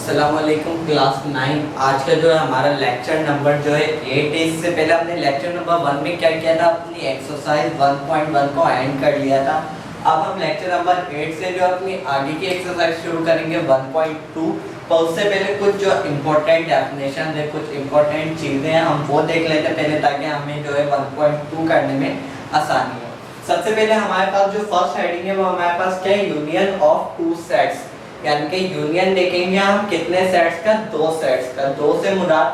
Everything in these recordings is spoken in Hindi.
अस्सलाम वालेकुम क्लास 9। आज का जो है हमारा लेक्चर नंबर जो है 8 है। इससे पहले हमने लेक्चर नंबर 1 में क्या किया था, अपनी एक्सरसाइज 1.1 को एंड कर लिया था। अब हम लेक्चर नंबर 8 से जो अपनी आगे की एक्सरसाइज शुरू करेंगे 1.2। पर उससे पहले कुछ जो इम्पोर्टेंट डेफिनेशन है, कुछ इम्पोर्टेंट चीज़ें हैं, हम वो देख लेते हैं पहले, ताकि हमें जो है 1.2 करने में आसानी हो। सबसे पहले हमारे पास जो फर्स्ट हेडिंग है वो हमारे पास क्या है, यूनियन ऑफ टू सेट्स, यानी कि यूनियन देखेंगे हम कितने सेट्स का, दो सेट्स का। दो से मुराद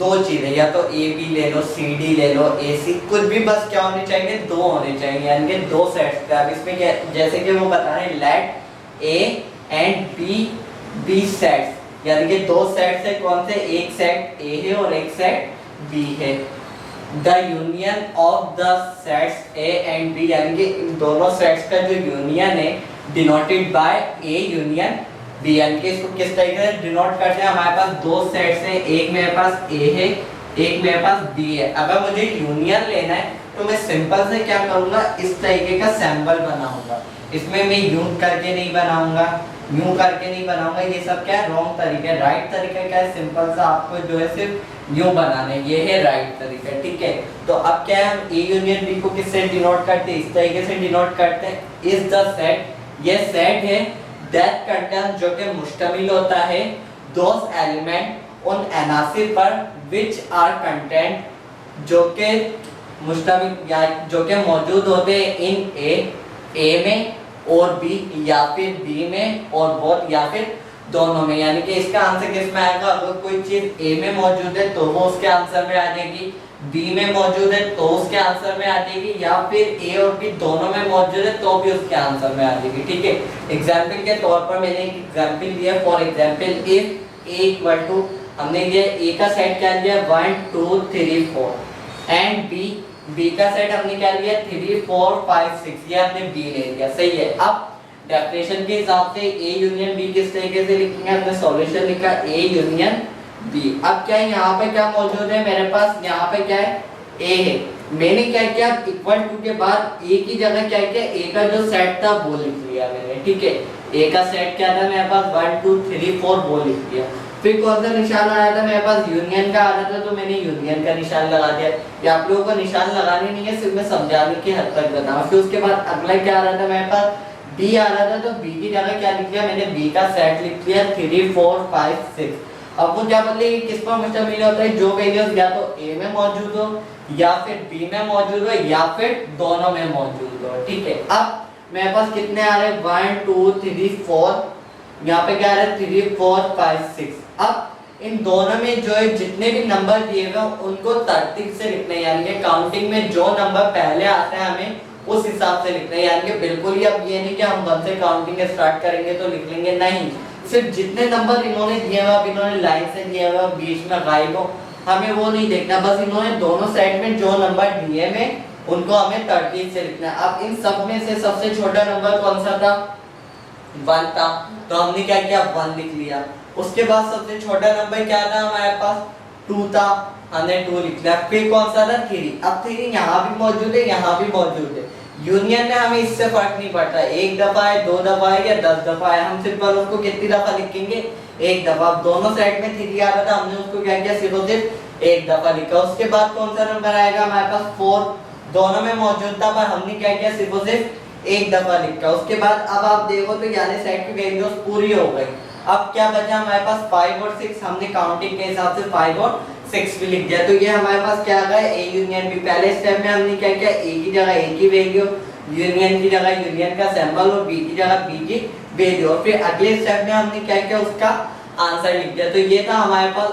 दो चीजें, या तो ए बी ले लो, सी डी ले लो, ए सी, कुछ भी, बस क्या होने चाहिए, दो होने चाहिए, यानी कि दो सेट्स का। अब इसमें क्या, जैसे कि वो बता रहे हैं, let A and B be sets, यानी कि दो सेट्स है। कौन से, एक सेट ए है और एक सेट बी है। The union of the sets A and B, यानी कि इन दोनों सेट्स का जो यूनियन है denoted by A union B, यानी कि इसको किस तरीके से डिनोट करते हैं। हमारे पास दो सेट्स हैं, एक मेरे पास ए है, एक मेरे पास बी है। अगर मुझे यूनियन लेना है तो मैं सिंपल से क्या करूंगा, इस तरीके का सिंबल बनाऊंगा। इसमें मैं यूं करके नहीं बनाऊंगा, यूं करके नहीं बनाऊंगा, ये सब क्या है, रॉन्ग तरीका। राइट तरीका क्या है, सिंपल सा आपको जो है सिर्फ यूं बनाना है, ये है राइट तरीका, ठीक है। तो अब क्या है, हम ए यूनियन बी को किससे डिनोट करते हैं, इस तरीके से डिनोट करते हैं, इज द सेट, ये सेट है दैट कंटेन, जो कि मुश्तमिल होता है दोस एलिमेंट उन अनासिर पर विच आर कंटेंट, जो के मुश्तमिल या जो के मौजूद होते हैं इन ए में और बी, या फिर बी में और बोथ, या फिर दोनों में। यानी कि इसका आंसर किस में आएगा, अगर कोई चीज ए में मौजूद है तो वो उसके आंसर में आ जाएगी, बी में मौजूद है तो उसके आंसर में आ जाएगी, या फिर ए और बी दोनों में मौजूद है तो भी उसके आंसर में आ जाएगी, ठीक है। एग्जांपल के तौर पर मैंने एक एग्जांपल दिया, for example if A equal to, हमने ये ए का सेट क्या लिया 1 2 3 4 एंड बी का सेट हमने क्या लिया 3 4 5 6, ये हमने बी ले लिया, सही है। अब डेफिनेशन के हिसाब से ए यूनियन बी किस तरीके से लिखेंगे, हमने सॉल्यूशन लिखा ए यूनियन बी। अब क्या है, यहाँ पे क्या मौजूद है मेरे पास, यहाँ पे क्या है, ए है। मैंने क्या किया, इक्वल टू के बाद ए की जगह क्या किया, ए का जो सेट था वो लिख लिया मैंने, ठीक है। ए का सेट क्या था मेरे पास 1 2 3 4 वो लिख दिया। फिर कौन सा निशान आया था मेरे पास, यूनियन का आ रहा था, तो मैंने यूनियन का निशान लगा दिया। ये आप लोगों को निशान लगाने नहीं है, सिर्फ मैं समझाने की हद तक बताऊँ। फिर उसके बाद अगला क्या आ रहा था मेरे पास, बी आ रहा था, तो बी की जगह क्या लिख लिया मैंने, बी का सेट लिख लिया 3 4 5 6। अब वो क्या बोले, किस पर मुश्तमिल होता है, जो वैल्यूज या तो ए में मौजूद हो, या फिर बी में मौजूद हो, या फिर दोनों में मौजूद हो, ठीक है। अब मेरे पास कितने आ रहे हैं 1 2 3 4, यहाँ पे क्या आ रहा है 3 4 5 6। अब इन दोनों में जो है जितने भी नंबर दिए हुए उनको तरतीब से लिखना है, यानी कि काउंटिंग में जो नंबर पहले आता है हमें उस हिसाब से लिखना है। यानी कि बिल्कुल ही अब ये नहीं कि हम 1 से काउंटिंग स्टार्ट करेंगे तो लिख लेंगे, नहीं, सिर्फ जितने नंबर इन्होंने दिए हुए, अब इन्होंने लाइन से दिए हुए, बीच में गायब हो, हमें वो नहीं देखना, बस इन्होंने दोनों साइड में जो नंबर दिए में उनको हमें तरतीब से लिखना है। अब इन सब में से सबसे छोटा नंबर कौन सा था, 1 था, तो हमने क्या किया 1 लिख लिया। उसके बाद सबसे छोटा नंबर क्या था हमारे पास, 2 था, हमने 2 लिख लिया। फिर कौन सा था 3, अब 3 यहाँ भी मौजूद है, यहाँ भी मौजूद है। यूनियन में हमें इससे फर्क नहीं पड़ता, एक दफा है, 2 दफा है या 10 दफा है, हम सिर्फ उसको कितनी दफा लिखेंगे, एक दफा। अब दोनों साइड में 3 आ रहा था, हमने उसको क्या किया, सिर्फ एक दफा लिखा। उसके बाद कौन सा नंबर आएगा हमारे पास 4, दोनों में मौजूद था पर हमने क्या किया, सिर्फ एक दफा लिखा। उसके बाद अब आप देखो तो यानी सेट की वैल्यूज पूरी हो गई। अब क्या बचा हमारे पास 5 और 6, हमने काउंटिंग के हिसाब से 5 और 6 भी लिख दिया। तो ये हमारे पास क्या आ गया, ए यूनियन बी। पहले स्टेप में हमने क्या किया, ए की जगह ए की वैल्यू, यूनियन की जगह यूनियन का सिंबल और बी की जगह बी की वैल्यू, और फिर अगले स्टेप में हमने क्या किया, उसका आंसर लिख दिया। तो ये था हमारे पास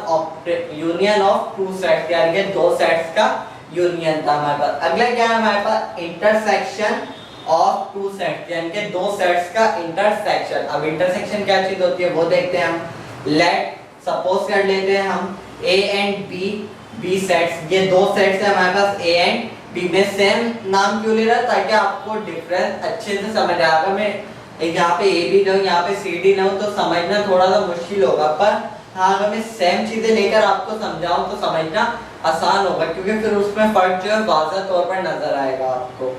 यूनियन ऑफ टू सेट्स, यानी कि दो सेट्स का यूनियन था हमारे पास। अगला क्या है हमारे पास, इंटरसेक्शन ऑफ टू सेट्स, यानी कि दो सेट्स का इंटरसेक्शन। अब इंटरसेक्शन क्या चीज होती है वो देखते हैं हम। लेट सपोज कर लेते हैं हम ए एंड बी सेट्स, ये दो सेट्स है हमारे पास ए एंड बी में। सेम नाम क्यों ले रहा है, ताकि आपको डिफरेंस अच्छे से समझ आए। अगर मैं यहाँ पे ए बी लूँ, यहाँ पे सी डी लूँ तो समझना थोड़ा सा मुश्किल होगा, पर हाँ अगर मैं सेम चीजें लेकर आपको समझाऊं तो समझना आसान होगा, क्योंकि फिर उसमें फर्क जो है वाज़ह तौर पर नजर आएगा आपको।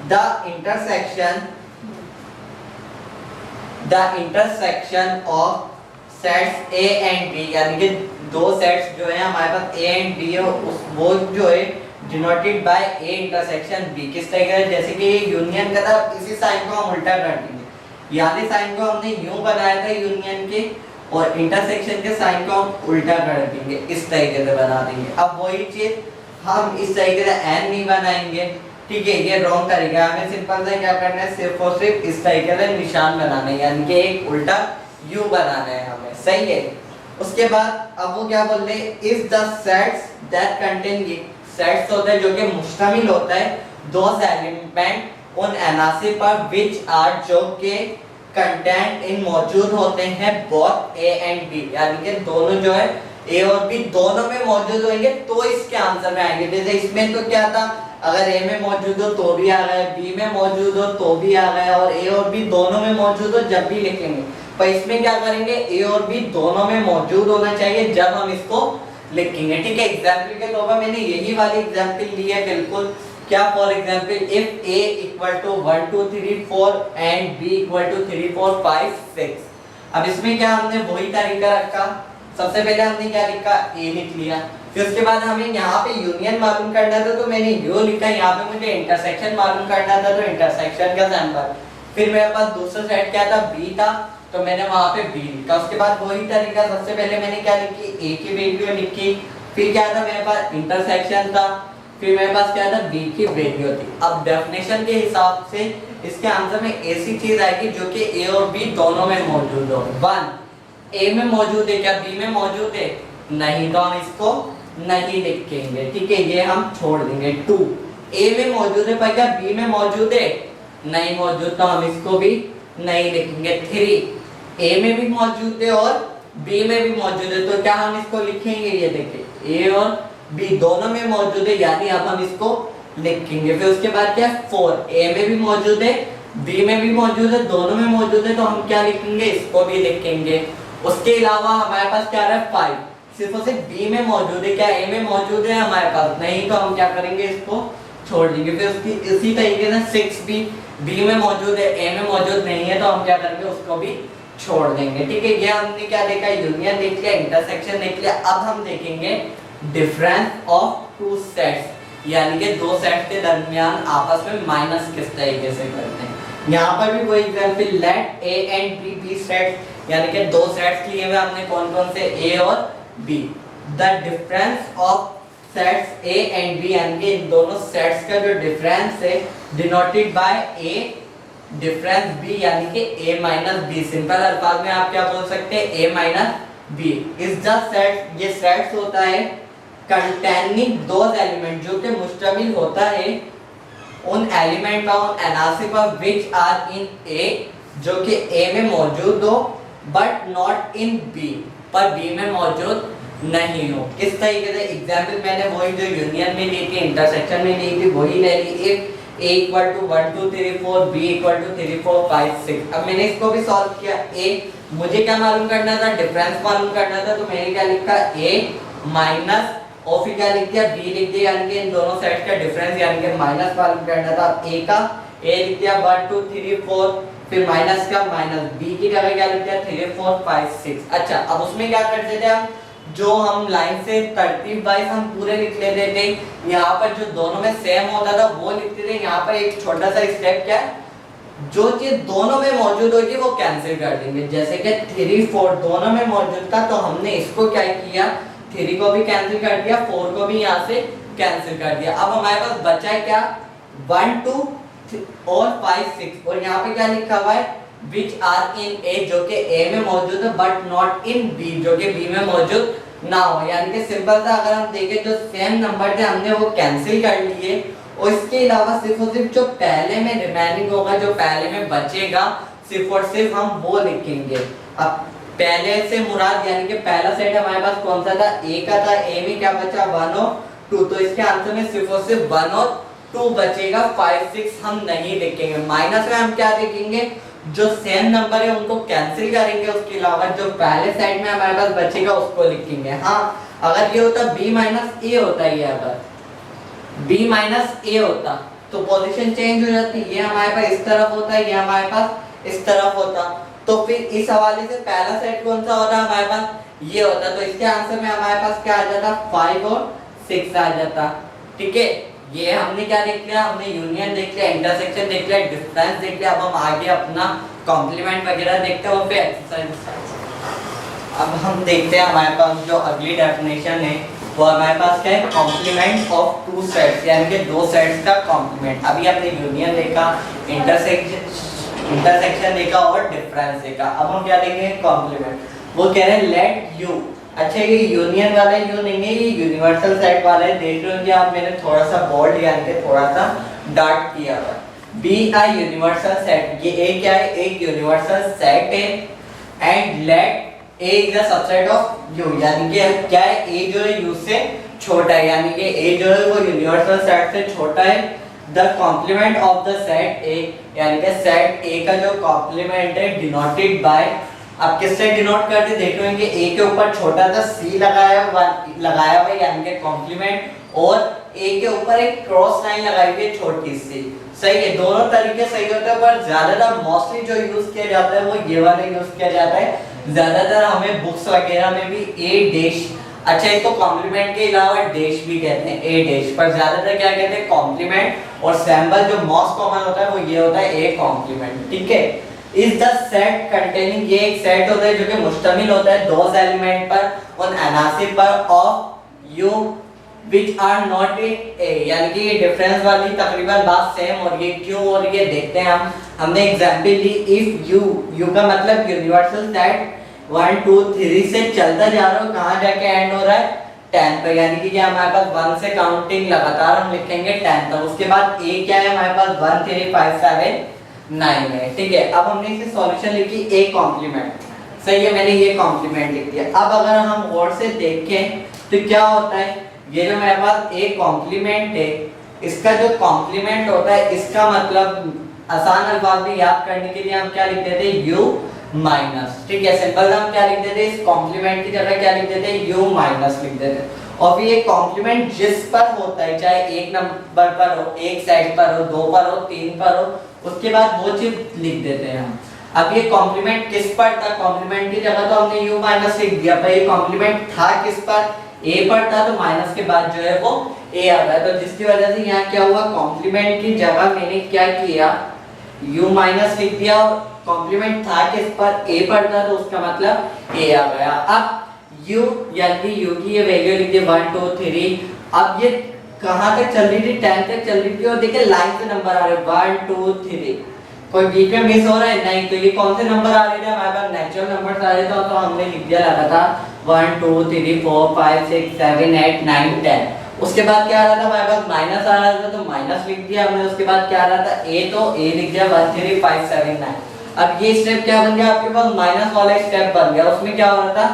The intersection of sets A and B, यानी कि दो सेट्स जो है हमारे पास ए एंड बी है, उस वो जो है denoted by A intersection B. किस तरीके से, जैसे कि ये यूनियन का था, इसी साइन को हम उल्टा कर देंगे, यानी साइन को हमने यूं बनाया था यूनियन के, और इंटरसेक्शन के साइन को हम उल्टा कर देंगे, इस तरीके से बना देंगे। अब वही चीज हम इस तरीके से एन नहीं बनाएंगे, ठीक है, ये रॉन्ग तरीका है। हमें सिंपल से क्या करना है, सिर्फ और सिर्फ इस तरीके से निशान बनाना है, यानी कि एक उल्टा यू बनाना है हमें, सही है। उसके बाद अब वो क्या बोल रहे हैं, if the sets that contain, ये सेट्स होता है जो कि मुश्तमिल होता है दोस एलिमेंट उन एनासी पर विच आर, जो के कंटेंट इन मौजूद होते हैं बोथ ए एंड बी, यानी कि दोनों जो है ए और बी दोनों में मौजूद होंगे तो इसके आंसर में आएंगे। जैसे इसमें तो क्या था, अगर ए में मौजूद हो तो भी आ गया, बी में मौजूद हो तो भी आ गया, और ए और बी दोनों में मौजूद हो जब भी लिखेंगे। पर इसमें क्या करेंगे, ए और बी दोनों में मौजूद होना चाहिए जब हम इसको लिखेंगे, ठीक है। एग्जाम्पल के तौर पर मैंने यही वाली एग्जाम्पल ली है बिल्कुल, क्या, for example if A equal to 1 2 3 4 and B equal to 3 4 5 6। अब इसमें क्या हमने वही तरीका रखा, सबसे पहले हमने क्या लिखा, ए लिख लिया, फिर उसके बाद हमें यहाँ पे यूनियन मालूम करना था तो मैंने यू लिखा, यहाँ पे मुझे इंटरसेक्शन मालूम करना था तो इंटरसेक्शन का सैंपल, फिर मेरे पास दूसरा सेट क्या था, बी था, तो मैंने वहाँ पे बी लिखा। उसके बाद वही तरीका, सबसे पहले मैंने क्या लिखी, ए की वैल्यू लिखी, फिर क्या था मेरे पास इंटरसेक्शन था, फिर मेरे पास क्या था, बी की वैल्यू थी। अब डेफिनेशन के हिसाब से इसके आंसर में ऐसी चीज आएगी जो कि ए और बी दोनों में मौजूद हो। 1 ए में मौजूद है, क्या बी में मौजूद है, नहीं, तो हम इसको नहीं लिखेंगे, ठीक है, ये हम छोड़ देंगे। 2 ए में मौजूद है पर क्या बी में मौजूद है, नहीं मौजूद, तो हम इसको भी नहीं लिखेंगे। 3 ए में भी मौजूद है और बी में भी मौजूद है, तो क्या हम इसको लिखेंगे, ये देखिए ए और बी दोनों में मौजूद है, यानी अब हम इसको लिखेंगे। फिर उसके बाद क्या, 4 ए में भी मौजूद है, बी में भी मौजूद है, दोनों में मौजूद है, तो हम क्या लिखेंगे, इसको भी लिखेंगे। उसके अलावा हमारे पास क्या है, 5 सिर्फ और सिर्फ बी में मौजूद है, क्या ए में मौजूद है हमारे पास, नहीं, तो हम क्या करेंगे, इसको छोड़ देंगे। फिर उसकी इसी तरीके से 6 भी बी में मौजूद है, ए में मौजूद नहीं है, तो हम क्या करेंगे, उसको भी छोड़ देंगे, ठीक है। ये हमने क्या देखा, यूनियन देख लिया, इंटरसेक्शन देख लिया। अब हम देखेंगे डिफरेंस ऑफ टू सेट्स, यानी कि दो सेट्स के दरमियान आपस में माइनस किस तरीके से करते हैं। यहाँ पर भी कोई example, let A and B be sets, यानी कि दो सेट्स लिए हुए हमने, कौन कौन से, ए और B. The difference of sets A and B, यानी कि इन दोनों सेट्स का जो डिफरेंस है denoted by A difference B, यानी कि a माइनस बी। सिंपल अल्फाज में आप क्या बोल सकते हैं, a minus B is the set, ये सेट्स होता है कंटेनिंग दोज एलिमेंट, जो कि मुश्तमिल होता है उन एलिमेंट पर, उन एनासी पर विच आर इन a, जो कि a में मौजूद हो बट नॉट इन b, पर b में मौजूद नहीं हो। किस तरीके से, एग्जाम्पल मैंने वही जो यूनियन में ली थी, इंटरसेक्शन में ली थी, वही ले ली। If a equal to 1 2 3 4, b equal to 3 4 5 6। अब मैंने इसको भी सॉल्व किया। a मुझे क्या मालूम करना था, डिफरेंस मालूम करना था, तो मैंने क्या लिखा, a माइनस, और फिर क्या लिख दिया, b लिख दिया, यानी कि इन दोनों सेट्स का डिफरेंस, यानी कि माइनस मालूम करना था। a का a लिख दिया 1 2 3 4, फिर माइनस का माइनस, b की जगह क्या लिख दिया, 3 4 5 6। अच्छा, अब उसमें क्या करते थे हम, जो हम लाइन से तरतीब वाइज हम पूरे लिख लेते थे, यहाँ पर जो दोनों में सेम होता था वो लिखते थे। यहाँ पर एक छोटा सा स्टेप क्या है, जो चीज दोनों में मौजूद होगी वो कैंसिल कर देंगे। जैसे कि 3 4 दोनों में मौजूद था, तो हमने इसको क्या किया, 3 को भी कैंसिल कर दिया, 4 को भी यहाँ से कैंसिल कर दिया। अब हमारे पास बचा है क्या, 1 2 और 5 6, और यहाँ पे क्या लिखा हुआ है, विच आर इन ए, जो कि ए में मौजूद है बट नॉट इन बी, जो कि बी में मौजूद ना हो। यानी कि सिंपल सा अगर हम देखें, जो सेम नंबर थे हमने वो कैंसिल कर लिए, और इसके अलावा सिर्फ और सिर्फ जो पहले में रिमेनिंग होगा, जो पहले में बचेगा, सिर्फ और सिर्फ हम वो लिखेंगे। अब पहले से मुराद, यानी कि पहला सेट हमारे पास कौन सा था, ए का था, ए में क्या बचा, 1 और 2, तो इसके आंसर में सिर्फ और सिर्फ 1 और 2 बचेगा, 5 6 हम नहीं लिखेंगे। माइनस में हम क्या लिखेंगे, जो सेम नंबर है उनको कैंसिल करेंगे, उसके अलावा जो पहले साइड में हमारे पास बचेगा उसको लिखेंगे। हाँ, अगर ये होता b माइनस ए होता, ये अगर b माइनस ए होता तो पोजीशन चेंज हो जाती, ये हमारे पास इस तरफ होता, ये हमारे पास इस तरफ होता, तो फिर इस हवाले से पहला सेट कौन सा होता हमारे पास, ये होता। तो इसके आंसर में हमारे पास क्या आ जाता, 5 और 6 आ जाता। ठीक है, ये हमने क्या देख लिया, हमने यूनियन देख लिया, इंटरसेक्शन देख लिया, डिफरेंस देख लिया। अब हम आगे अपना कॉम्प्लीमेंट वगैरह देखते हैं और फिर एक्सरसाइज। अब हम देखते हैं हमारे पास जो अगली डेफिनेशन है वो हमारे पास क्या है, कॉम्प्लीमेंट ऑफ टू सेट्स, यानी कि दो सेट्स का कॉम्प्लीमेंट। अभी हमने यूनियन देखा, इंटरसेक्शन देखा और डिफरेंस देखा। अब हम क्या देखेंगे, कॉम्प्लीमेंट। वो कह रहे हैं लेट यू, अच्छा ये यूनियन वाला यू नहीं है, ये यूनिवर्सल सेट वाला है। देख रहे हो कि आप, मैंने थोड़ा सा बोल्ड यानी कि थोड़ा सा डार्क किया हुआ है। बी अ यूनिवर्सल सेट, ये ए क्या है, एक यूनिवर्सल सेट है। And let A is the subset of you, यानी कि क्या है, ए जो है यू से छोटा है, यानी कि ए जो है वो यूनिवर्सल सेट से छोटा है। The complement of the set A, यानी कि सेट ए का जो कॉम्प्लीमेंट है डिनोटेड बाय, अब किससे डिनोट करते देख रहे हैं, ए के ऊपर छोटा सा सी लगाया हुआ यानी कि कॉम्प्लीमेंट, और ए के ऊपर एक क्रॉस लाइन लगाई हुई है छोटी सी। सही है, दोनों तरीके सही होते हैं, पर ज्यादातर मोस्टली जो यूज किया जाता है वो ये वाला यूज किया जाता है। ज्यादातर हमें बुक्स वगैरह में भी ए डैश, अच्छा इसको कॉम्प्लीमेंट के अलावा डैश भी कहते हैं, ए डैश, पर ज्यादातर क्या कहते हैं, कॉम्प्लीमेंट। और सिंबल जो मोस्ट कॉमन होता है वो ये होता है, ए कॉम्प्लीमेंट। ठीक है, इज द सेट कंटेनिंग, ये एक सेट होता है जो कि मुश्तमिल होता है दो एलिमेंट पर, उन अनासिब पर of you which are not a, यानी कि ये डिफरेंस वाली तकरीबन बात सेम हो रही है। क्यों हो रही है देखते हैं हम। हमने एग्जांपल ली, इफ यू का मतलब यूनिवर्सल सेट 1 2 3 से चलता जा रहा है, कहां जाके एंड हो रहा है, 10 पे, यानी कि क्या हमारे पास 1 से काउंटिंग लगातार हम लिखेंगे 10 तक। उसके बाद ए क्या है हमारे पास 1 3 5 7 9 है। ठीक है, अब हमने इसे सॉल्यूशन लिखी ए कॉम्प्लीमेंट। सही है, मैंने ये कॉम्प्लीमेंट लिख दिया। अब अगर हम गौर से देखें तो क्या होता है, ये जो मेरे पास ए कॉम्प्लीमेंट है, इसका जो कॉम्प्लीमेंट होता है, इसका मतलब आसान अल्फाज में याद करने के लिए हम क्या लिख देते हैं, यू माइनस। ठीक है, सिंपल हम क्या लिख देते हैं, इस कॉम्प्लीमेंट की जगह क्या लिख देते हैं, यू माइनस लिख देते हैं। और फिर ये कॉम्प्लीमेंट जिस पर होता है, चाहे एक नंबर पर हो, एक साइड पर हो, दो पर हो, तीन पर हो, उसके बाद वो चीज लिख देते हैं हम। अब ये कॉम्प्लीमेंट किस पर था, कॉम्प्लीमेंट की जगह तो हमने यू माइनस लिख दिया, पर ये कॉम्प्लीमेंट था किस पर, ए पर था, तो माइनस के बाद जो है वो ए आ गया। तो जिसकी वजह से यहाँ क्या हुआ, कॉम्प्लीमेंट की जगह मैंने क्या किया, u माइनस लिख दिया, और कॉम्प्लीमेंट था किस पर, a पर था, तो उसका मतलब a आ गया। अब u यानी u की ये वैल्यू लिख दी 1 2 3। अब ये कहां तक चल रही थी, 10 तक चल रही थी, और देखिए लाइन से नंबर आ रहे 1 2 3, कोई बीच में मिस हो रहा है नहीं। तो ये कौन से नंबर आ रहे थे हमारे पास, नेचुरल नंबर्स आ रहे थे, तो हमने लिख दिया लगातार 1 2 3 4 5 6 7 8 9 10। उसके बाद क्या आ रहा था हमारे पास, माइनस आ रहा था, तो माइनस लिख दिया हमने। उसके बाद क्या आ रहा था, a, तो a लिख दिया 1 3 5 7 9। अब ये स्टेप क्या बन गया आपके पास, माइनस वाला स्टेप बन गया। उसमें क्या हो रहा था,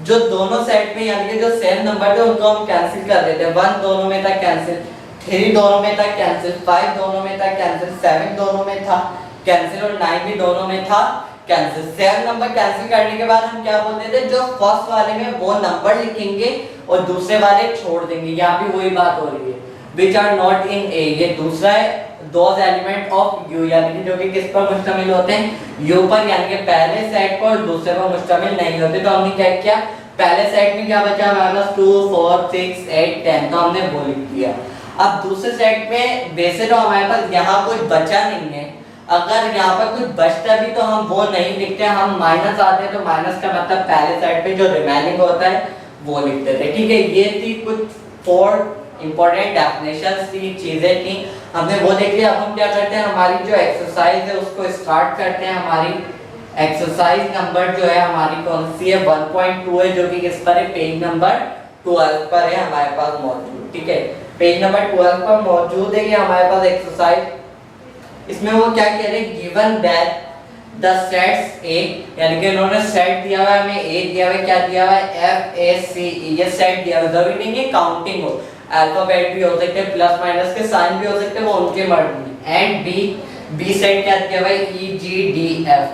जो दोनों सेट में यानी कि जो सेम नंबर थे उनको हम कैंसिल कर देते हैं। 1 दोनों में था कैंसिल, 3 दोनों में था कैंसिल, 5 दोनों में था कैंसिल, 7 दोनों में था कैंसिल, और 9 भी दोनों में था कैंसिल। 7 नंबर कैंसिल करने के बाद हम क्या बोलते थे, जो फर्स्ट वाले में वो नंबर लिखेंगे और दूसरे वाले छोड़ देंगे। यहाँ भी वही बात हो रही है, which are not in A, ये दूसरा है, those element of U, यानी कि जो कि किस पर मुश्तमिल होते हैं, U पर, यानी कि पहले सेट पर और दूसरे पर मुश्तमिल नहीं होते। तो हमने क्या किया, पहले सेट में क्या बचा हमारे पास 2 4 6 8 10, तो हमने वो लिख दिया। अब दूसरे सेट में वैसे तो हमारे पास यहाँ कुछ बचा नहीं है, अगर यहाँ पर कुछ बचता भी तो हम वो नहीं लिखते, हम माइनस आते हैं, तो माइनस का मतलब पहले साइड पे जो रिमेनिंग होता है वो लिख देते हैं। ठीक है, ये थी कुछ 4 इंपॉर्टेंट डेफिनेशंस थी, चीजें थी, हमने वो देख लिया। अब हम क्या करते हैं, हमारी जो एक्सरसाइज है उसको स्टार्ट करते हैं। हमारी एक्सरसाइज नंबर जो है हमारी कौन सी है, 1.2 है, जो कि किस पर है, पेज नंबर 12 पर है हमारे पास मौजूद। ठीक है, पेज नंबर 12 पर मौजूद है ये हमारे पास एक्सरसाइज। इसमें वो क्या कह रहे हैं, गिवन दैट द सेट्स ए, यानी कि उन्होंने सेट दिया हुआ है हमें, ए दिया हुआ है, क्या दिया हुआ है, एफ ए सी ई, ये सेट दिया हुआ है। जरूरी नहीं है काउंटिंग हो, अल्फाबेट भी हो सकते हैं, प्लस माइनस के साइन भी हो सकते हैं, वो उनके मर्जी। एंड बी सेट क्या दिया हुआ है, E G D F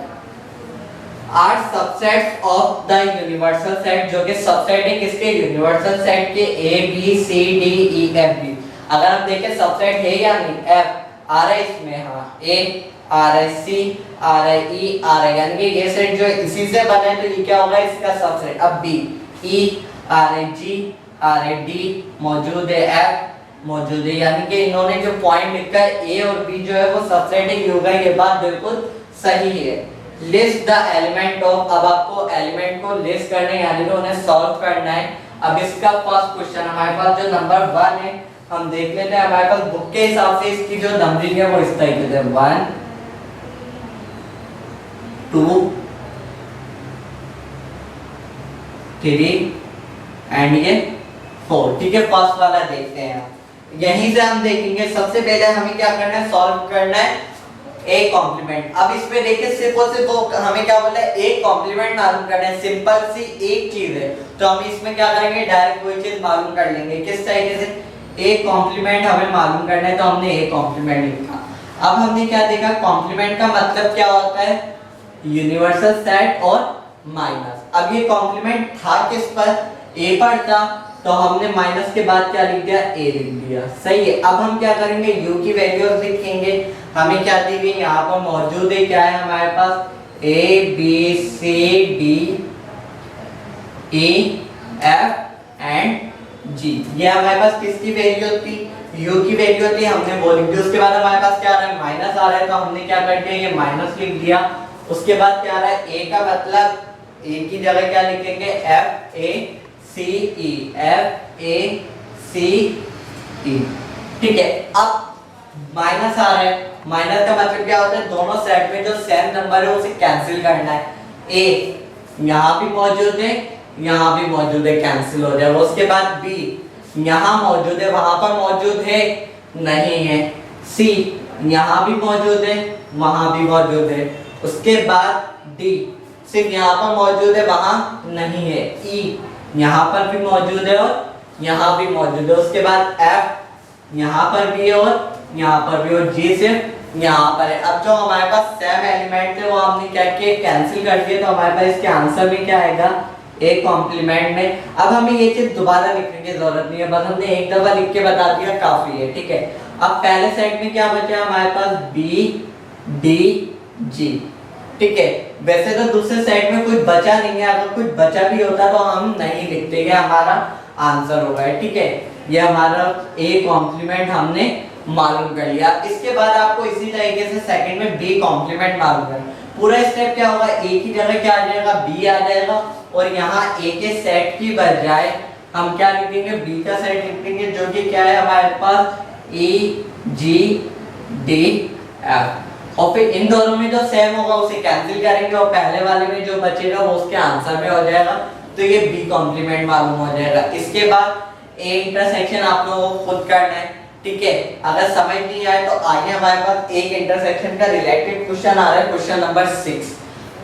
are subsets of the universal set, जो कि सबसेट है किसके, यूनिवर्सल सेट के, A B C D E F B. अगर हम देखें सबसेट है या नहीं, एफ आ रहा है इसमें, हाँ ए RIC RIE RI, यानी कि ये सेट जो है इसी से बना है, तो ये क्या होगा इसका सबसेट। अब B E RIG RID मौजूद है, F मौजूद है, यानी कि इन्होंने जो पॉइंट लिखा है A और B जो है वो सबसेट ही होगा, ये बात बिल्कुल सही है। लिस्ट द एलिमेंट ऑफ, अब आपको एलिमेंट को लिस्ट करना है यानी कि उन्हें सॉल्व करना है। अब इसका फर्स्ट क्वेश्चन हमारे पास जो नंबर 1 है हम देख लेते हैं। हमारे पास बुक के हिसाब से इसकी जो नंबरिंग है वो इस तरीके से 1 2 3 एंड ये 4, ठीक है। फर्स्ट वाला देखते हैं, यहीं से हम देखेंगे। सबसे पहले हमें क्या करना है, सॉल्व करना है ए कॉम्प्लीमेंट। अब इसमें देखिए सिर्फ और सिर्फ हमें क्या बोला है, ए कॉम्प्लीमेंट मालूम करना है। सिंपल सी एक चीज है, तो हम इसमें क्या करेंगे, डायरेक्ट कोई चीज मालूम कर लेंगे। किस तरीके से, ए कॉम्प्लीमेंट हमें मालूम करना है, तो हमने ए कॉम्प्लीमेंट लिखा। अब हमने क्या देखा, कॉम्प्लीमेंट का मतलब क्या होता है, यूनिवर्सल सेट और माइनस। अब ये कॉम्प्लीमेंट था किस पर, ए पर था, तो हमने माइनस के बाद क्या लिख दिया, ए लिख दिया, सही है। अब हम क्या करेंगे, यू की वैल्यूज लिखेंगे। हमें क्या दी गई यहाँ पर मौजूद है, क्या है हमारे पास, A B C D E F and G. ये हमारे पास किसकी वैल्यू थी, यू की वैल्यू थी, हमने वो लिख दी। उसके बाद हमारे पास क्या आ रहा है, माइनस आ रहा है, तो हमने क्या कर दिया, ये माइनस लिख दिया। उसके बाद क्या आ रहा है, ए का मतलब ए की जगह क्या लिखेंगे, F A C E, F A सी ई, ठीक है। अब माइनस आ रहा है, माइनस का मतलब क्या होता है, दोनों सेट में जो सेम नंबर है उसे कैंसिल करना है। ए यहाँ भी मौजूद है, यहाँ भी मौजूद है, कैंसिल हो जाएगा। उसके बाद बी यहाँ मौजूद है, वहां पर मौजूद है नहीं है। सी यहाँ भी मौजूद है, वहां भी मौजूद है। उसके बाद डी सिर्फ यहाँ पर मौजूद है, वहां नहीं है। ई यहाँ पर भी मौजूद है और यहाँ भी मौजूद है। उसके बाद एफ यहाँ पर भी है और यहाँ पर भी, और जी सिर्फ यहाँ पर है। अब जो हमारे पास सेम एलिमेंट थे वो हमने क्या किया, कैंसिल कर दिए, तो हमारे पास इसके आंसर में क्या आएगा, ए कॉम्प्लीमेंट में। अब हमें ये चीज दोबारा लिखने की जरूरत नहीं है, बस हमने एक दफा लिख के बता दिया, काफी है, ठीक है। अब पहले सेट में क्या बचा हमारे पास, बी डी जी, ठीक है। वैसे तो दूसरे सेट में कुछ बचा नहीं है, अगर कुछ बचा भी होता तो हम नहीं लिखते, ये हमारा आंसर होगा, ठीक है। ये हमारा ए कॉम्प्लीमेंट हमने मालूम कर लिया। इसके बाद आपको इसी तरीके से सेकंड में बी कॉम्प्लीमेंट मालूम करना। पूरा स्टेप क्या होगा, ए की जगह क्या आ जाएगा, बी आ जाएगा, और यहाँ ए के सेट की बजाय हम क्या लिखेंगे, बी का सेट लिखेंगे, जो कि क्या है हमारे पास ई जी डी एफ। और फिर इन दोनों में जो सेम होगा उसे कैंसिल करेंगे, और पहले वाले में जो बचेगा वो उसके आंसर में हो जाएगा, तो ये बी कॉम्प्लीमेंट मालूम हो जाएगा। इसके बाद ए इंटरसेक्शन आप लोगों को खुद करना है, ठीक है। अगर समझ नहीं आए तो आगे हमारे पास एक इंटरसेक्शन का रिलेटेड क्वेश्चन आ रहा है, क्वेश्चन नंबर 6,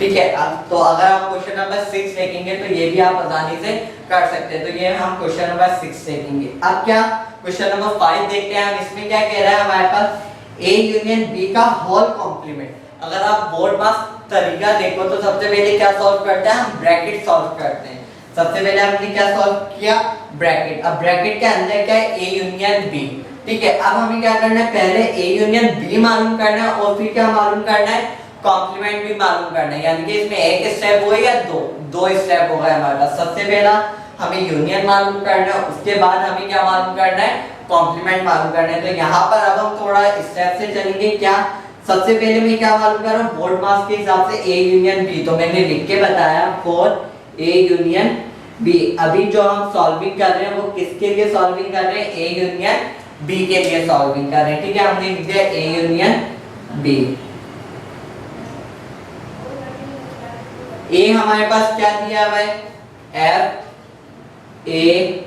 ठीक है। तो अगर आप क्वेश्चन नंबर 6 देखेंगे तो ये भी आप आसानी से कर सकते हैं। तो ये हम क्वेश्चन नंबर 6 देखेंगे। अब क्या क्वेश्चन नंबर 5 देखते हैं हम। इसमें क्या कह रहा है हमारे पास, ए यूनियन बी का होल कॉम्प्लीमेंट। अगर आप बोर्ड पास तरीका देखो तो सबसे पहले क्या सॉल्व करते हैं, हम ब्रैकेट सॉल्व करते हैं। सबसे पहले हमने क्या सॉल्व किया, ब्रैकेट। अब ब्रैकेट के अंदर क्या है, ए यूनियन बी, ठीक है। अब हमें क्या करना है, पहले ए यूनियन बी मालूम करना है, और फिर क्या मालूम करना है, कॉम्प्लीमेंट भी मालूम करना है। यानी कि इसमें एक स्टेप होगा या दो स्टेप होगा हमारे पास। सबसे पहला हमें यूनियन मालूम करना है, उसके बाद हमें क्या मालूम करना है, कॉम्प्लीमेंट मालूम करना है। तो यहाँ पर अब हम थोड़ा स्टेप से चलेंगे। क्या, सबसे पहले मैं क्या मालूम कर रहा हूँ, बोर्ड मास के हिसाब से ए यूनियन बी, तो मैंने लिख के बताया फॉर ए यूनियन बी। अभी जो हम सॉल्विंग कर रहे हैं वो किसके लिए सॉल्विंग कर रहे हैं, ए यूनियन बी के लिए सॉल्विंग कर रहे हैं, ठीक है। हमने लिख दिया ए यूनियन बी। ए हमारे पास क्या दिया हुआ है, एफ ए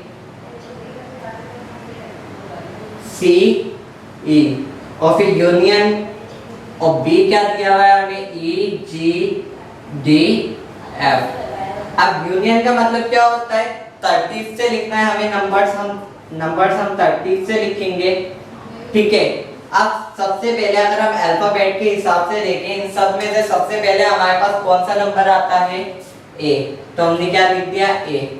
सी ई, और फिर यूनियन, और बी क्या दिया हुआ है हमें, ई जी डी एफ। अब यूनियन का मतलब क्या होता है, तरतीब से लिखना है हमें, नंबर्स हम तरतीब से लिखेंगे, ठीक है। अब सबसे पहले अगर हम अल्फाबेट के हिसाब से देखें, इन सब में से सबसे पहले हमारे पास कौन सा नंबर आता है, ए, तो हमने क्या लिख दिया, ए,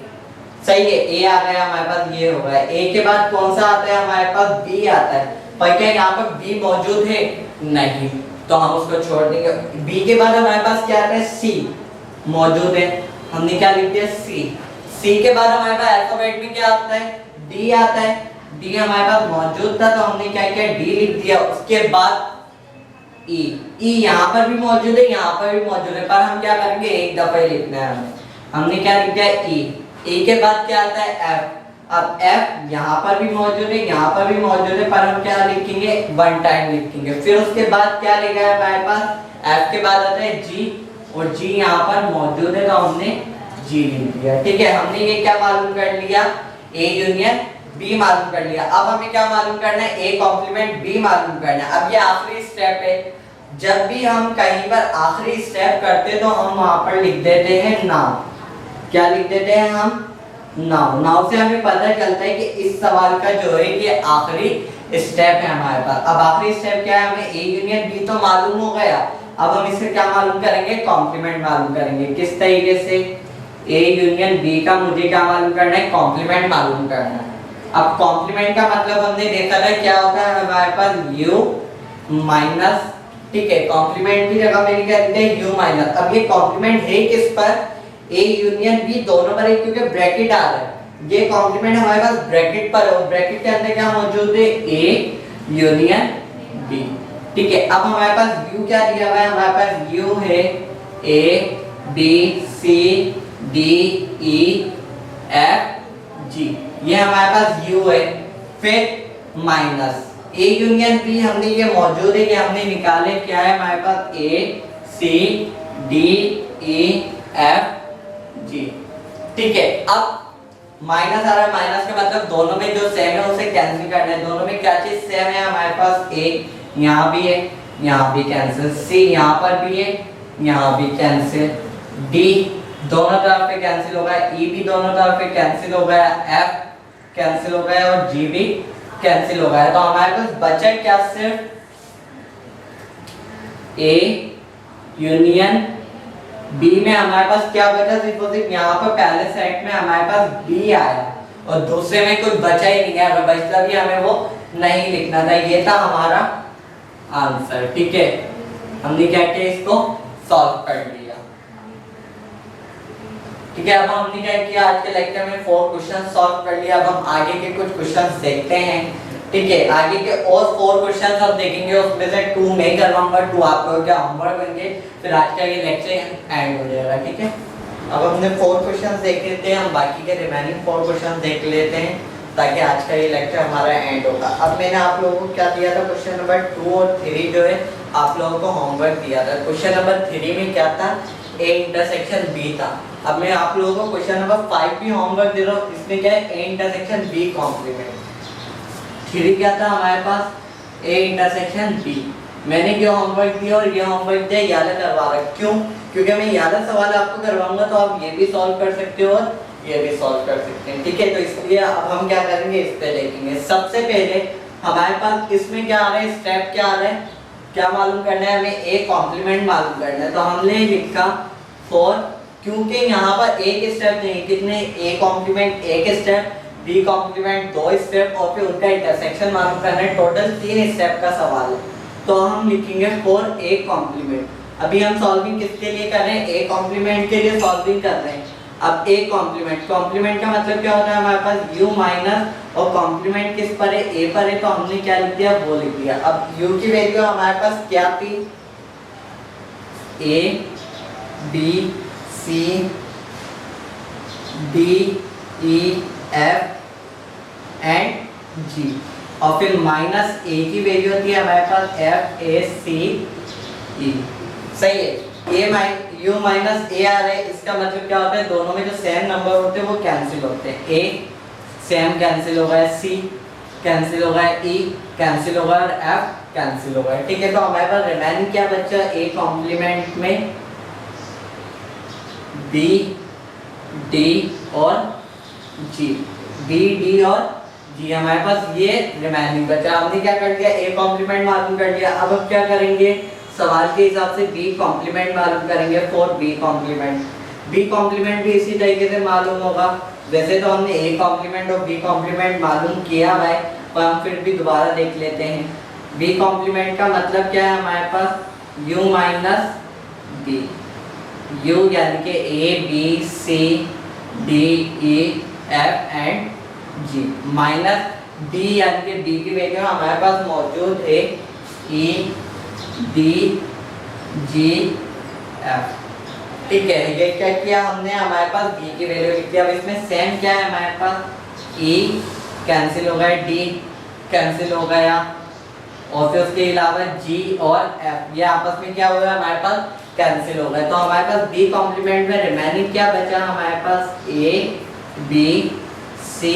सही है। ए आ गया हमारे पास, ये हो गया। ए के बाद कौन सा आता है हमारे पास, बी आता है, पर क्या यहाँ पर बी मौजूद है, नहीं, तो हम उसको छोड़ देंगे। बी के बाद हमारे पास क्या आता है, सी मौजूद है, हमने क्या लिख दिया, सी। सी के बाद हमारे पास अल्फाबेट में क्या आता है, डी आता है। डी हमारे पास मौजूद था तो हमने क्या किया, डी लिख दिया। उसके बाद ई, ई यहाँ पर भी मौजूद है, यहाँ पर भी मौजूद है, पर हम क्या करेंगे, एक दफा ही लिखना है हमें। हमने क्या लिख दिया, ई। ई के बाद क्या आता है, एफ। अब एफ यहाँ पर भी मौजूद है, यहाँ पर भी मौजूद है, पर हम क्या लिखेंगे, वन टाइम लिखेंगे। फिर उसके बाद क्या लिखा है हमारे पास, एफ के बाद आता है जी, और जी यहाँ पर मौजूद है तो हमने जी लिख दिया। ठीक है, हमने ये क्या मालूम कर लिया, ए यूनियन बी मालूम कर लिया। अब हमें क्या मालूम करना है, ए कॉम्प्लीमेंट बी मालूम करना है। अब ये आखिरी स्टेप है, जब भी हम कहीं पर आखिरी स्टेप करते तो हम वहां पर लिख देते हैं नाउ। क्या लिख देते हैं हम, नाउ। नाउ से हमें पता चलता है कि इस सवाल का जो है ये आखिरी स्टेप है हमारे पास। अब आखिरी स्टेप क्या है, हमें ए यूनियन बी तो मालूम हो गया, अब हम इससे क्या मालूम करेंगे, कॉम्प्लीमेंट मालूम करेंगे। किस तरीके से, ए यूनियन बी का मुझे क्या मालूम करना है, कॉम्प्लीमेंट मालूम करना है। अब कॉम्प्लीमेंट का मतलब हमने देखा था क्या होता है हमारे पास, यू माइनस, ठीक है, कॉम्प्लीमेंट की जगह मेरी क्या लिखते हैं, यू माइनस। अब ये कॉम्प्लीमेंट है किस पर, ए यूनियन बी दोनों पर है, क्योंकि ब्रैकेट आ रहा है। ये कॉम्प्लीमेंट हमारे पास ब्रैकेट पर है, और ब्रैकेट के अंदर क्या मौजूद है, ए यूनियन बी। ठीक है, अब हमारे पास यू क्या दिया हुआ है, हमारे पास यू है A B C D E F G, ये हमारे पास यू है। फिर माइनस ए यूनियन बी, हमने ये मौजूद है, ये हमने निकाले, क्या है हमारे पास, ए सी डी ई एफ जी। ठीक है, अब माइनस आ रहा है, माइनस का मतलब दोनों में जो सेम है उसे कैंसिल करना है। दोनों में क्या चीज सेम है, हमारे पास ए यहाँ भी है, यहाँ भी कैंसिल, सी यहाँ पर भी है, यहाँ भी कैंसिल, डी दोनों तरफ पे कैंसिल हो गया, ई भी दोनों तरफ पे कैंसिल हो गया, एफ कैंसिल हो गया और जी भी कैंसिल हो गया। तो हमारे पास बचा क्या, सिर्फ ए यूनियन बी में हमारे पास क्या बचा, सिर्फ यहाँ पर पहले सेट में हमारे पास बी आया और दूसरे में कुछ बचा ही नहीं है, अगर बचता भी हमें वो नहीं लिखना था। ये था हमारा आंसर। ठीक है, हमने क्या किया, इसको सॉल्व कर लिया। ठीक है, अब हमने क्या किया, आज के लेक्चर में 4 क्वेश्चन सॉल्व कर लिया। अब हम आगे के कुछ क्वेश्चन देखते हैं। ठीक है, आगे के और 4 क्वेश्चन हम देखेंगे, उसमें से 2 मैं करवाऊंगा, 2 आप लोगों के होमवर्क होंगे, फिर आज का ये लेक्चर एंड हो जाएगा। ठीक है, अब हमने 4 क्वेश्चन देख लेते हैं, हम बाकी के रिमेनिंग 4 क्वेश्चन देख लेते हैं ताकि आज का ये लेक्चर हमारा एंड होगा। अब मैंने आप लोगों को क्या दिया था, क्वेश्चन नंबर 2 और 3 जो है आप लोगों को होमवर्क दिया था। क्वेश्चन नंबर 3 में क्या था, ए इंटरसेक्शन बी था। अब मैं आप लोगों को क्वेश्चन नंबर 5 भी होमवर्क दे रहा हूँ, इसमें क्या है, ए इंटरसेक्शन बी कॉम्प्लीमेंट। 3 क्या था हमारे पास, ए इंटरसेक्शन बी। मैंने क्या होमवर्क दिया और ये होमवर्क दिया, याद करवा रहा। क्यों, क्योंकि मैं याद सवाल आपको करवाऊंगा तो आप ये भी सॉल्व कर सकते हो और ये भी सॉल्व कर सकते हैं। ठीक है, तो इसलिए अब हम क्या करेंगे, इस पे देखेंगे। सबसे पहले हमारे पास इसमें क्या आ रहा है, स्टेप क्या आ रहा है, क्या मालूम करना है हमें, ए कॉम्प्लीमेंट मालूम करना है। तो हमने लिखा 4, क्योंकि यहाँ पर एक स्टेप नहीं, कितने, ए कॉम्प्लीमेंट एक स्टेप, बी कॉम्प्लीमेंट 2 स्टेप और फिर उनका इंटरसेक्शन मालूम करना है। टोटल 3 स्टेप का सवाल है, तो हम लिखेंगे 4 ए कॉम्प्लीमेंट। अभी हम सॉल्विंग किसके लिए कर रहे हैं, ए कॉम्प्लीमेंट के लिए सॉल्विंग कर रहे हैं। अब ए कॉम्प्लीमेंट, कॉम्प्लीमेंट का मतलब क्या होता है, हमारे पास u माइनस और कॉम्प्लीमेंट किस पर है, a पर है, तो हमने क्या लिख दिया, वो लिख दिया। अब u की वैल्यू हमारे पास क्या थी, a b c d e f and g, और फिर माइनस a की वैल्यू होती है हमारे पास f a c e। सही है, u माइनस a आ रहा है, इसका मतलब क्या होता है, दोनों में जो सेम नंबर होते हैं वो कैंसिल होते हैं। a सेम कैंसिल हो गया, c कैंसिल हो गया, e कैंसिल हो गया और f कैंसिल हो गया। ठीक है, तो हमारे पास रिमेनिंग क्या बचा, a कॉम्प्लीमेंट में b d और g, b d और g हमारे पास ये रिमेनिंग बचा। हमने क्या कर दिया, a कॉम्प्लीमेंट मालूम कर लिया। अब हम क्या करेंगे, सवाल के हिसाब से बी कॉम्प्लीमेंट मालूम करेंगे for B complement. B complement भी इसी तरीके से मालूम होगा, वैसे तो हमने ए कॉम्प्लीमेंट और बी कॉम्प्लीमेंट मालूम किया है, पर हम फिर भी दोबारा देख लेते हैं। बी कॉम्प्लीमेंट का मतलब क्या है, हमारे पास u माइनस b, u यानी कि a b c d e f and g minus d यानी कि b की वैल्यू हमारे पास मौजूद है e d g f। ठीक है, ये क्या किया हमने, हमारे पास b की वैल्यू लिख दिया। अब इसमें सेम क्या है हमारे पास, e कैंसिल हो गया, d कैंसिल हो गया और फिर उसके अलावा g और f ये आपस में क्या हो गया हमारे पास कैंसिल हो गए। तो हमारे पास b कॉम्प्लीमेंट में रिमेनिंग क्या बचा हमारे पास, a b c,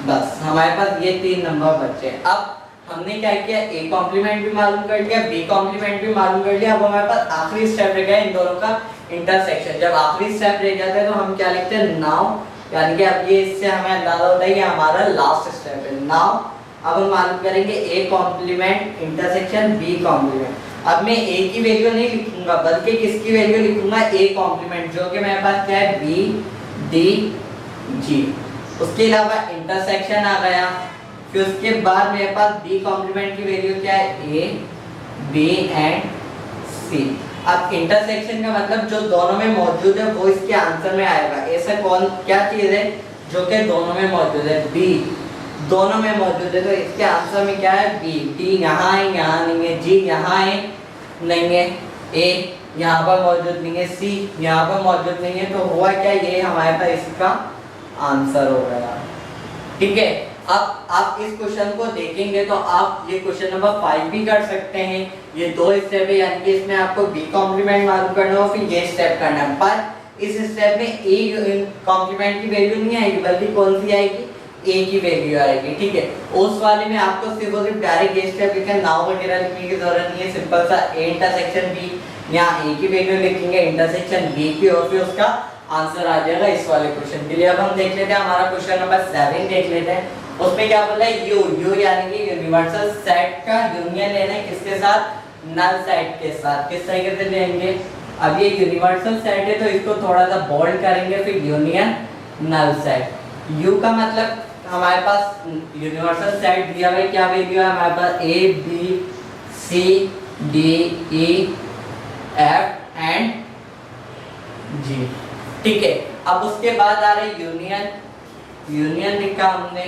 बस हमारे पास ये 3 नंबर बचे। अब हमने क्या किया, a कॉम्प्लीमेंट भी मालूम कर लिया, b कॉम्प्लीमेंट भी मालूम कर लिया। अब हमारे पास आखिरी स्टेप रह गया इन दोनों का इंटरसेक्शन। जब आखिरी स्टेप रह जाता है तो हम क्या लिखते हैं, नाउ, यानी कि अब ये इससे हमें अंदाजा होता है कि हमारा लास्ट स्टेप है। नाउ अब हम मालूम करेंगे a complement intersection b complement. अब मैं a की वैल्यू नहीं लिखूंगा बल्कि किसकी वैल्यू लिखूंगा, a कॉम्प्लीमेंट, जो कि मेरे पास क्या है b d g। उसके अलावा इंटरसेक्शन आ गया, फिर उसके बाद मेरे पास b कॉम्प्लीमेंट की वैल्यू क्या है, a b एंड c। अब इंटरसेक्शन का मतलब जो दोनों में मौजूद है वो इसके आंसर में आएगा। ऐसा कौन क्या चीज है जो कि दोनों में मौजूद है, b दोनों में मौजूद है, तो इसके आंसर में क्या है b। d यहाँ है, यहाँ नहीं है, g यहाँ है नहीं है, a यहाँ पर मौजूद नहीं है, c यहाँ पर मौजूद नहीं है। तो हुआ क्या, ये हमारे पास इसका आंसर हो गया। ठीक है, अब आप इस क्वेश्चन को देखेंगे तो आप ये क्वेश्चन नंबर 5 भी कर सकते हैं। ये 2 स्टेप है, यानी कि इसमें आपको b कॉम्प्लीमेंट मालूम करना हो, फिर ये स्टेप करना है। पर इस स्टेप में a कॉम्प्लीमेंट की वैल्यू नहीं आएगी बल्कि कौन सी आएगी, a की वैल्यू आएगी। ठीक है, उस वाले में आपको सिर्फ और सिर्फ डायरेक्ट ये स्टेप लिखना, नाउ वगैरह लिखने की जरूरत नहीं है। सिंपल सा a इंटरसेक्शन b, यहाँ a की वैल्यू लिखेंगे इंटरसेक्शन b की और फिर उसका आंसर आ जाएगा इस वाले क्वेश्चन के लिए। अब हम देख लेते हैं हमारा क्वेश्चन नंबर 7 देख लेते हैं। उसमें क्या बोला है, u यानी कि यूनिवर्सल सेट का यूनियन लेना है किसके साथ, नल सेट के साथ। किस तरीके से लेंगे, अब ये यूनिवर्सल सेट है तो इसको थोड़ा सा बोल्ड करेंगे, फिर यूनियन नल सेट। u का मतलब हमारे पास यूनिवर्सल सेट दिया हुआ है, क्या वैल्यू है हमारे पास, a b c d e f and g। ठीक है, अब उसके बाद आ रहा है यूनियन लिखा हमने।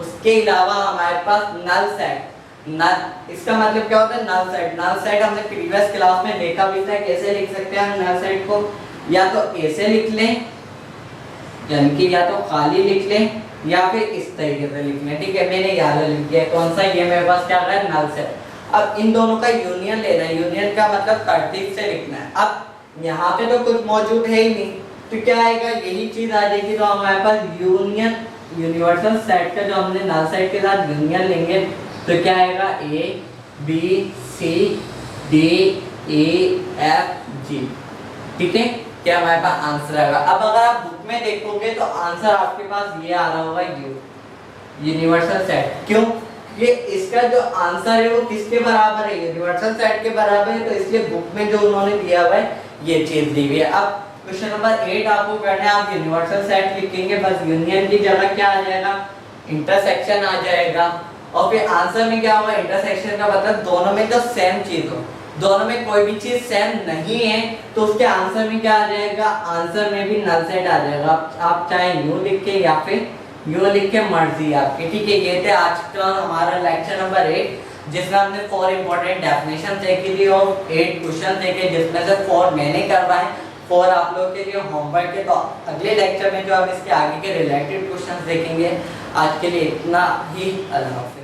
उसके अलावा हमारे पास नल सेट, नल इसका मतलब क्या होता है, नल सेट। नल सेट हमने प्रीवियस क्लास में देखा भी था, कैसे लिख सकते हैं हम नल सेट को, या तो ऐसे लिख लें यानी कि या तो खाली लिख लें या फिर इस तरीके से लिख लें। ठीक है, मैंने यहाँ लिख दिया कौन सा, ये मेरे पास क्या है, नल सेट। अब इन दोनों का यूनियन लेना है, यूनियन का मतलब तरतीब से लिखना है। अब यहाँ पे तो कुछ मौजूद है ही नहीं तो क्या आएगा, यही चीज आ जाएगी। तो हमारे पास यूनिवर्सल सेट का जो हमने नल सेट के साथ यूनियन लेंगे तो क्या आएगा, a b c d e f g। ठीक है, क्या हमारे पास आंसर आएगा। अब अगर आप बुक में देखोगे तो आंसर आपके पास ये आ रहा होगा, यूनिवर्सल सेट। क्यों, ये इसका जो आंसर है वो किसके बराबर है, यूनिवर्सल सेट के बराबर है, तो इसलिए बुक में जो उन्होंने दिया हुआ है ये चीज दी हुई है। अब क्वेश्चन नंबर 8 आपको करना है, आप यूनिवर्सल सेट लिखेंगे, बस यूनियन की जगह क्या आ जाएगा, इंटरसेक्शन आ जाएगा। और फिर आंसर में क्या होगा, इंटरसेक्शन का मतलब दोनों में तो सेम चीज हो, दोनों में कोई भी चीज सेम नहीं है तो उसके आंसर में क्या आ जाएगा, आंसर में भी नल सेट आ जाएगा। आप चाहे यू लिखे या फिर यू लिख के मर्जी आपकी। ठीक है, ये थे आज का हमारा लेक्चर नंबर 8 जिसमें हमने 4 इंपॉर्टेंट डेफिनेशन देखी थी और 8 क्वेश्चन देखे, जिसमें से 4 मैंने करवाए, 4 आप लोग के लिए होमवर्क के। तो अगले लेक्चर में जो हम इसके आगे के रिलेटेड क्वेश्चन देखेंगे। आज के लिए इतना ही, अल्लाह हाफ़िज़।